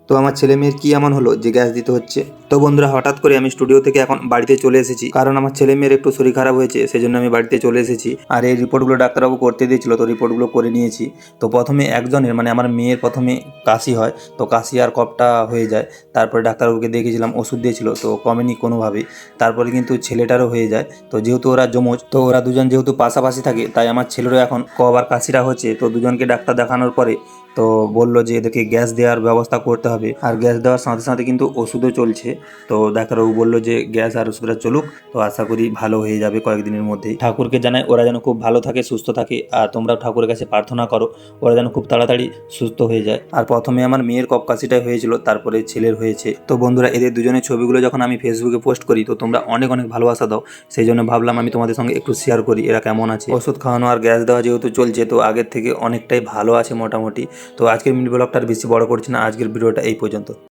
তো আমার ছেলে মেয়ের কি এমন হলো যে গ্যাস দিতে হচ্ছে। তো বন্ধুরা, হঠাৎ করে আমি স্টুডিও থেকে এখন বাড়িতে চলে এসেছি, কারণ আমার ছেলে মেয়ের একটু শরীর খারাপ হয়েছে, সেই জন্য আমি বাড়িতে চলে এসেছি। আর এই রিপোর্টগুলো ডাক্তারবাবু করতে দিয়েছিল, তো রিপোর্টগুলো করে নিয়েছি। তো প্রথমে একজনের মানে আমার মেয়ের প্রথমে কাশি হয়, তো কাশি আর কফটা হয়ে যায়। তারপরে ডাক্তারবাবুকে দেখিয়েছিলাম, ওষুধ দিয়েছিল, তো কমেনি কোনোভাবেই। তারপরে কিন্তু ছেলেটারও হয়ে যায়। তো যেহেতু ওরা যমজ, তো ওরা দুজন যেহেতু পাশাপাশি থাকে, তাই আমার ছেলেরও এখন কফ আর কাশিটা হচ্ছে। তো দুজনকে ডাক্তার দেখানোর পরে তো বললো যে এদেরকে গ্যাস দেওয়ার ব্যবস্থা করতে হবে, আর গ্যাস দেওয়ার সাথে সাথে কিন্তু ওষুধও চলছে। তো ডাক্তারবাবু বললো যে গ্যাস আর ওষুধটা চলুক, তো আশা করি ভালো হয়ে যাবে কয়েকদিনের মধ্যেই। ঠাকুরকে জানাই ওরা যেন খুব ভালো থাকে, সুস্থ থাকে, আর তোমরাও ঠাকুরের কাছে প্রার্থনা করো ওরা যেন খুব তাড়াতাড়ি সুস্থ হয়ে যায়। আর প্রথমে আমার মেয়ের কফ কাশিটা হয়েছিল, তারপরে ছেলের হয়েছে। তো বন্ধুরা, এদের দুজনের ছবিগুলো যখন আমি ফেসবুকে পোস্ট করি, তো তোমরা অনেক অনেক ভালোবাসা দাও, সেই জন্য ভাবলাম আমি তোমাদের সঙ্গে একটু শেয়ার করি এরা কেমন আছে। ওষুধ খাওয়ানো আর গ্যাস দেওয়া যেহেতু চলছে, তো আগের থেকে অনেকটাই ভালো আছে মোটামুটি। তো আজকের মিনি ব্লগটা আর বেশি বড় করছি না, আজকের ভিডিওটা এই পর্যন্ত।